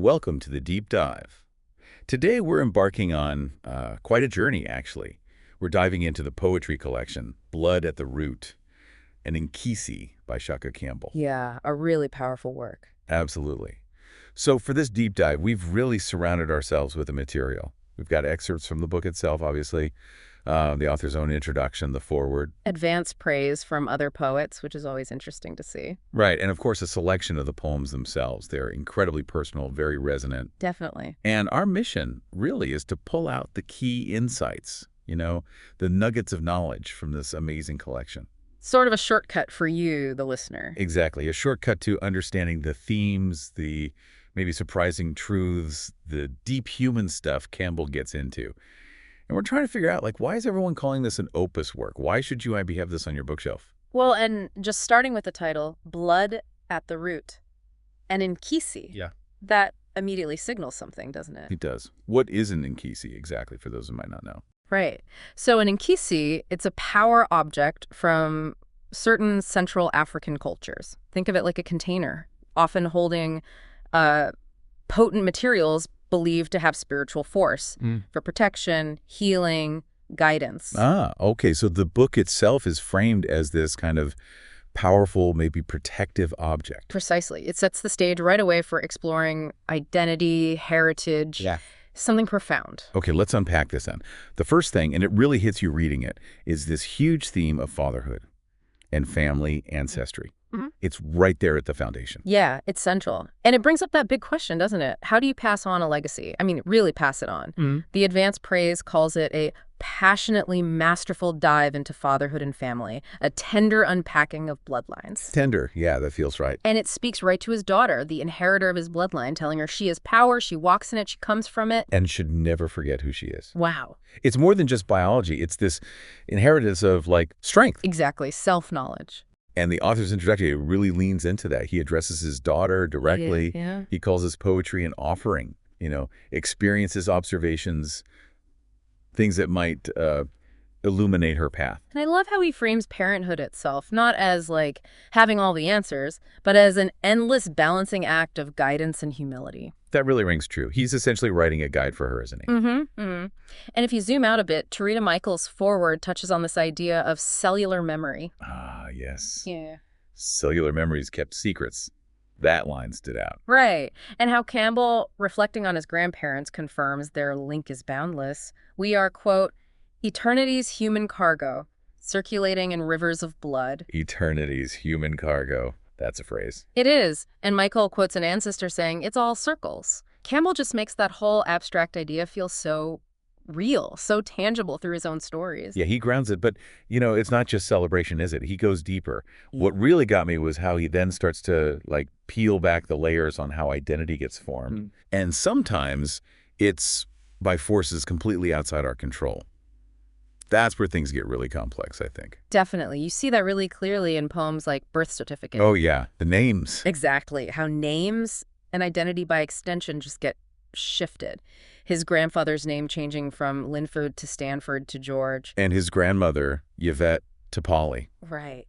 Welcome to the Deep Dive. Today we're embarking on quite a journey, actually. We're diving into the poetry collection, Blood at the Root, an nkisi by Tshaka Campbell. Yeah, a really powerful work. Absolutely. So for this deep dive, we've really surrounded ourselves with the material. We've got excerpts from the book itself, obviously, the author's own introduction, the foreword. Advanced praise from other poets, which is always interesting to see. Right, and of course a selection of the poems themselves. They're incredibly personal, very resonant. Definitely. And our mission really is to pull out the key insights, the nuggets of knowledge from this amazing collection. Sort of a shortcut for you, the listener. Exactly, a shortcut to understanding the themes, the maybe surprising truths, the deep human stuff Campbell gets into. And we're trying to figure out, why is everyone calling this an opus work? Why should you have this on your bookshelf? Well, and just starting with the title, Blood at the Root, and nkisi. Yeah. That immediately signals something, doesn't it? It does. What is an nkisi exactly, for those who might not know? Right. So an nkisi, it's a power object from certain Central African cultures. Think of it like a container, often holding potent materials believed to have spiritual force for protection, healing, guidance. Ah, okay. So the book itself is framed as this kind of powerful, maybe protective object. Precisely. It sets the stage right away for exploring identity, heritage, something profound. Okay, let's unpack this then. The first thing, and it really hits you reading it, is this huge theme of fatherhood and family ancestry. It's right there at the foundation. Yeah, it's central. And it brings up that big question, doesn't it? How do you pass on a legacy? I mean, really pass it on. The advanced praise calls it a passionately masterful dive into fatherhood and family, a tender unpacking of bloodlines. Tender, yeah, that feels right. And it speaks right to his daughter, the inheritor of his bloodline, telling her she has power, she walks in it, she comes from it. And should never forget who she is. Wow. It's more than just biology. It's this inheritance of, strength. Exactly, self-knowledge. And the author's introduction really leans into that. He addresses his daughter directly. Yeah. He calls his poetry an offering, experiences, observations, things that might illuminate her path. And I love how he frames parenthood itself, not as, having all the answers, but as an endless balancing act of guidance and humility. That really rings true. He's essentially writing a guide for her, isn't he? And if you zoom out a bit, Tarita Michael's foreword touches on this idea of cellular memory. Ah, yes. Yeah. Cellular memories kept secrets. That line stood out. Right. And how Campbell, reflecting on his grandparents, confirms their link is boundless. We are, quote, eternity's human cargo, circulating in rivers of blood. Eternity's human cargo. That's a phrase. It is. And Michael quotes an ancestor saying, it's all circles. Campbell just makes that whole abstract idea feel so real, so tangible through his own stories. Yeah, he grounds it. But, it's not just celebration, is it? He goes deeper. What really got me was how he then starts to, peel back the layers on how identity gets formed. And sometimes it's by forces completely outside our control. That's where things get really complex, I think. Definitely. You see that really clearly in poems like Birth Certificate. Oh, yeah. The names. Exactly. How names and identity by extension just get shifted. His grandfather's name changing from Linford to Stanford to George. And his grandmother, Yvette, to Polly. Right.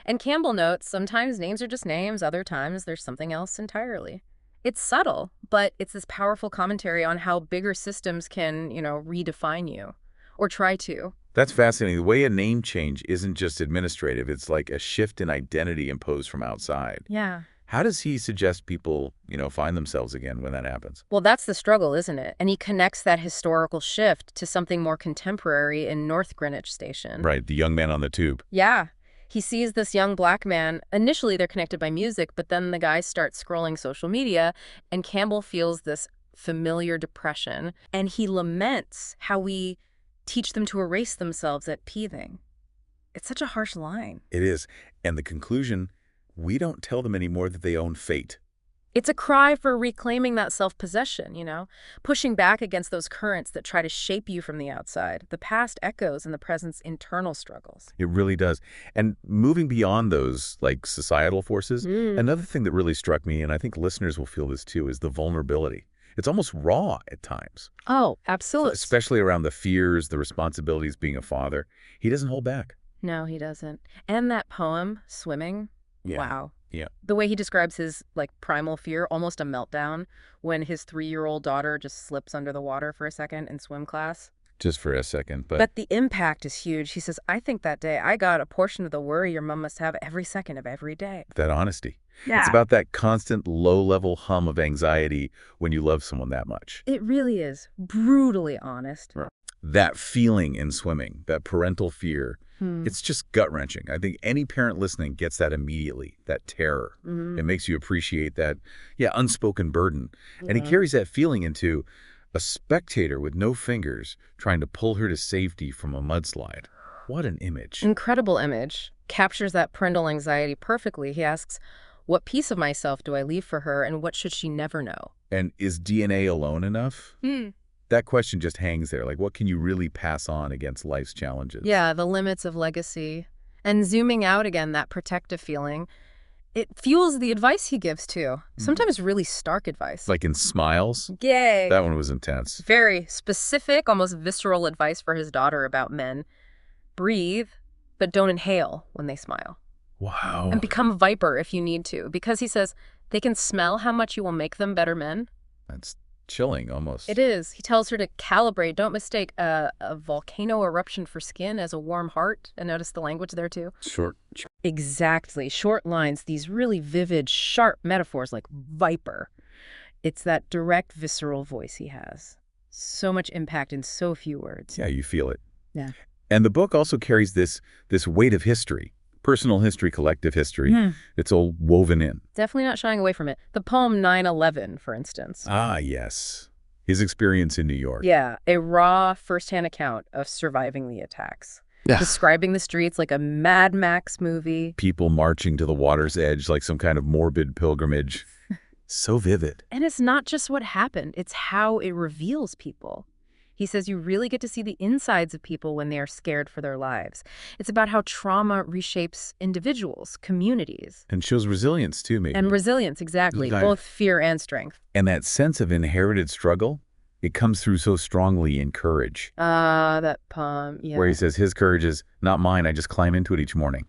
And Campbell notes sometimes names are just names, other times there's something else entirely. It's subtle, but it's this powerful commentary on how bigger systems can, redefine you. Or try to. That's fascinating. The way a name change isn't just administrative. It's like a shift in identity imposed from outside. Yeah. How does he suggest people, find themselves again when that happens? Well, that's the struggle, isn't it? And he connects that historical shift to something more contemporary in North Greenwich Station. Right, the young man on the tube. Yeah. He sees this young black man. Initially, they're connected by music, but then the guys start scrolling social media, and Campbell feels this familiar depression, and he laments how we teach them to erase themselves at peathing. It's such a harsh line. It is. And the conclusion, we don't tell them anymore that they own fate. It's a cry for reclaiming that self-possession, pushing back against those currents that try to shape you from the outside. The past echoes in the present's internal struggles. It really does. And moving beyond those, societal forces, another thing that really struck me, and I think listeners will feel this too, is the vulnerability. It's almost raw at times. Oh, absolutely. Especially around the fears, the responsibilities being a father. He doesn't hold back. No, he doesn't. And that poem, Swimming, Yeah. wow. Yeah. The way he describes his, like, primal fear, almost a meltdown, when his 3-year-old daughter just slips under the water for a second in swim class. Just for a second, but But the impact is huge. He says, I think that day I got a portion of the worry your mom must have every second of every day. that honesty. Yeah. It's about that constant low-level hum of anxiety when you love someone that much. It really is. Brutally honest. Right. That feeling in swimming, that parental fear, it's just gut-wrenching. I think any parent listening gets that immediately, that terror. It makes you appreciate that, unspoken burden. And he carries that feeling into a spectator with no fingers trying to pull her to safety from a mudslide. What an image. Incredible image. Captures that parental anxiety perfectly. He asks, what piece of myself do I leave for her, and what should she never know? And is DNA alone enough? That question just hangs there. Like, what can you really pass on against life's challenges? Yeah, the limits of legacy. And zooming out again, that protective feeling, it fuels the advice he gives, too. Sometimes really stark advice. Like in Smiles? Yay! That one was intense. Very specific, almost visceral advice for his daughter about men. Breathe, but don't inhale when they smile. Wow. And become viper if you need to. Because he says they can smell how much you will make them better men. That's chilling, almost. It is. He tells her to calibrate. Don't mistake a volcano eruption for skin as a warm heart. And notice the language there, too. Short. Exactly. Short lines, these really vivid, sharp metaphors like viper. It's that direct, visceral voice he has. So much impact in so few words. Yeah, you feel it. Yeah. And the book also carries this weight of history. Personal history, collective history. It's all woven in. Definitely not shying away from it. The poem 9/11, for instance. Ah, yes. His experience in New York. Yeah, a raw, first-hand account of surviving the attacks. Yeah. Describing the streets like a Mad Max movie. People marching to the water's edge like some kind of morbid pilgrimage. So vivid. And it's not just what happened, it's how it reveals people. He says you really get to see the insides of people when they are scared for their lives. It's about how trauma reshapes individuals, communities. And shows resilience, too, maybe. And resilience, exactly. Both fear and strength. And that sense of inherited struggle, it comes through so strongly in Courage. That poem, yeah. Where he says his courage is not mine, I just climb into it each morning.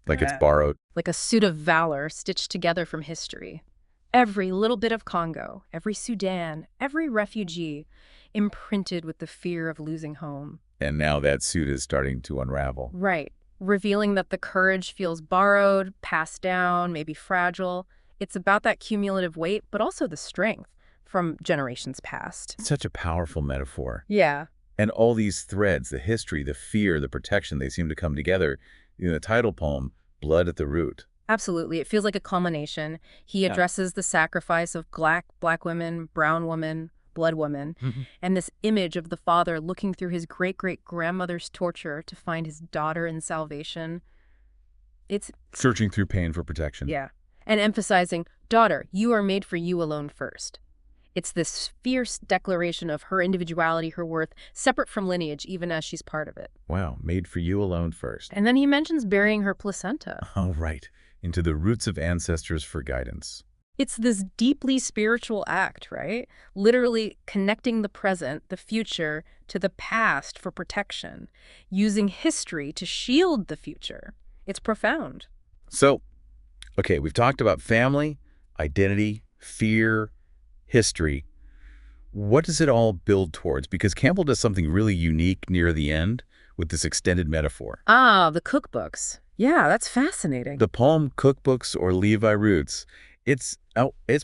Like it's borrowed. Like a suit of valor stitched together from history. Every little bit of Congo, every Sudan, every refugee, imprinted with the fear of losing home. And now that suit is starting to unravel. Right. Revealing that the courage feels borrowed, passed down, maybe fragile. It's about that cumulative weight, but also the strength from generations past. It's such a powerful metaphor. Yeah. And all these threads, the history, the fear, the protection, they seem to come together in the title poem, Blood at the Root. Absolutely. It feels like a culmination. He addresses the sacrifice of black women, brown women, blood women, and this image of the father looking through his great-great-grandmother's torture to find his daughter in salvation. It's searching through pain for protection. Yeah. And emphasizing, daughter, you are made for you alone first. It's this fierce declaration of her individuality, her worth, separate from lineage, even as she's part of it. Wow, made for you alone first. And then he mentions burying her placenta. Oh, right. Into the roots of ancestors for guidance. It's this deeply spiritual act, right? Literally connecting the present, the future, to the past for protection, using history to shield the future. It's profound. So, okay, we've talked about family, identity, fear, history. What does it all build towards? Because Campbell does something really unique near the end with this extended metaphor. Ah, the cookbooks. Yeah, that's fascinating. The poem Cookbooks or Levi Roots. It's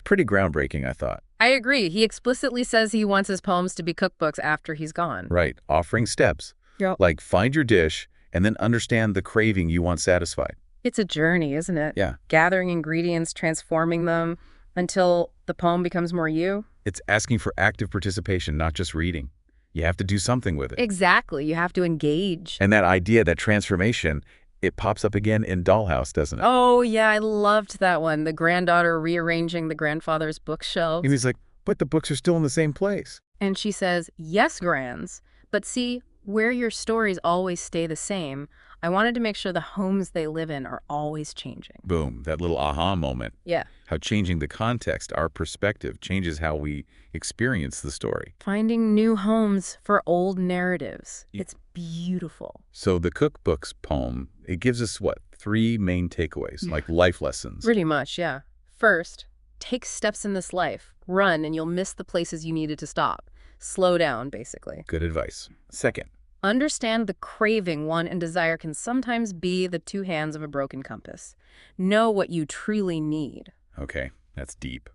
pretty groundbreaking, I thought. I agree. He explicitly says he wants his poems to be cookbooks after he's gone. Right. Offering steps. Yep. Like find your dish and then understand the craving you want satisfied. It's a journey, isn't it? Yeah. Gathering ingredients, transforming them until the poem becomes more you. It's asking for active participation, not just reading. You have to do something with it. Exactly. You have to engage. And that idea, that transformation, it pops up again in Dollhouse, doesn't it? Oh, yeah, I loved that one. The granddaughter rearranging the grandfather's bookshelves. And he's like, but the books are still in the same place. And she says, yes, Grands, but see, where your stories always stay the same, I wanted to make sure the homes they live in are always changing. Boom, that little aha moment. Yeah. How changing the context, our perspective, changes how we experience the story. Finding new homes for old narratives. It's beautiful. So the Cookbooks poem, it gives us, what, 3 main takeaways, like life lessons. Pretty much, yeah. First, take steps in this life. Run, and you'll miss the places you needed to stop. Slow down, basically. Good advice. Second, Understand the craving, want, and desire can sometimes be the two hands of a broken compass. Know what you truly need. okay, that's deep.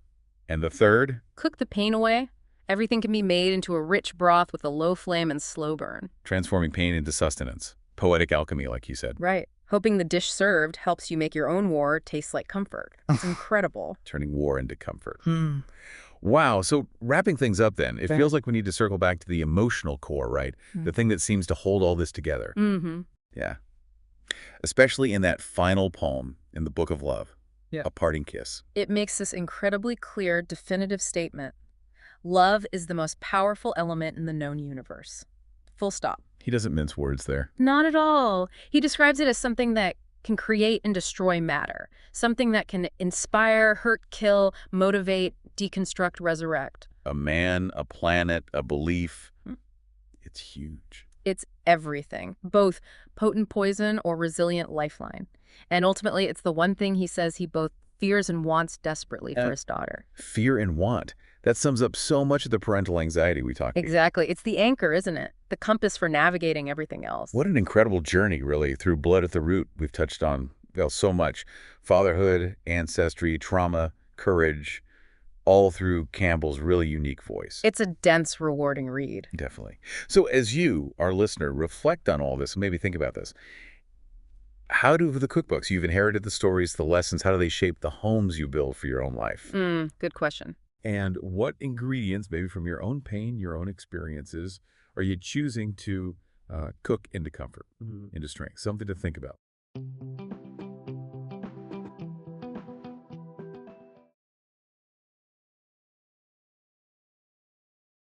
And the third, Cook the pain away. Everything can be made into a rich broth with a low flame and slow burn. transforming pain into sustenance. Poetic alchemy, like you said. Right. Hoping the dish served helps you make your own war taste like comfort. It's incredible. Turning war into comfort. Wow, so wrapping things up then, it feels like we need to circle back to the emotional core, right? The thing that seems to hold all this together. Mm-hmm. Yeah. Especially in that final poem in the Book of Love, Yeah. A Parting Kiss. It makes this incredibly clear, definitive statement. Love is the most powerful element in the known universe. Full stop. He doesn't mince words there. Not at all. He describes it as something that can create and destroy matter, something that can inspire, hurt, kill, motivate, deconstruct, resurrect. A man, a planet, a belief. It's huge. It's everything, both potent poison or resilient lifeline. And ultimately, it's the one thing he says he both fears and wants desperately for his daughter. Fear and want. That sums up so much of the parental anxiety we talked about. Exactly. It's the anchor, isn't it? The compass for navigating everything else. What an incredible journey, really, through Blood at the Root. We've touched on so much. Fatherhood, ancestry, trauma, courage, all through Campbell's really unique voice. It's a dense, rewarding read. Definitely. So as you, our listener, reflect on all this, maybe think about this. How do the cookbooks, you've inherited the stories, the lessons, how do they shape the homes you build for your own life? Good question. And what ingredients, maybe from your own pain, your own experiences, are you choosing to cook into comfort, into strength? Something to think about.